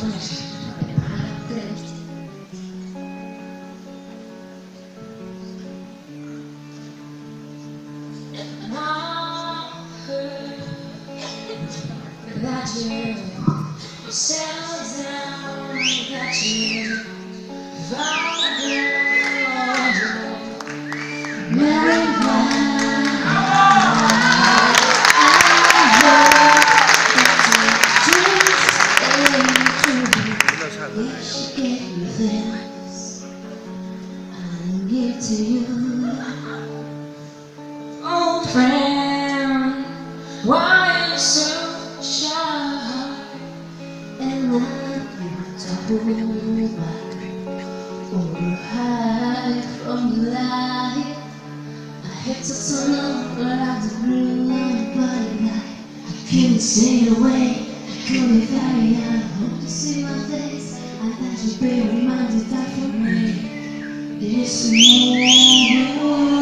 That you settle down, that you found a girl, married mine. If she gave you this, I'll give to you. Old friend, why are you so shy? And then you told back or hide from the light. I hate to turn up out the blue, but I couldn't stay away. I couldn't carry out. I hope to see my face. I thought you'd be reminded that for me it's more.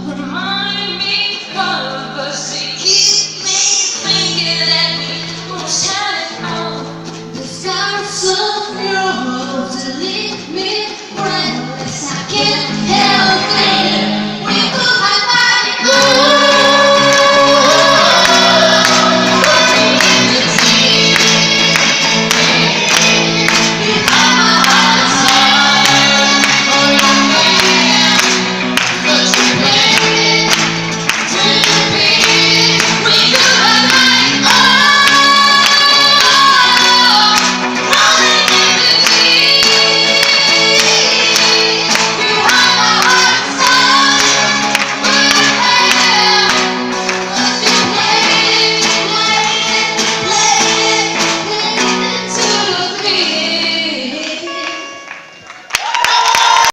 Remind me of us, keep me thinking that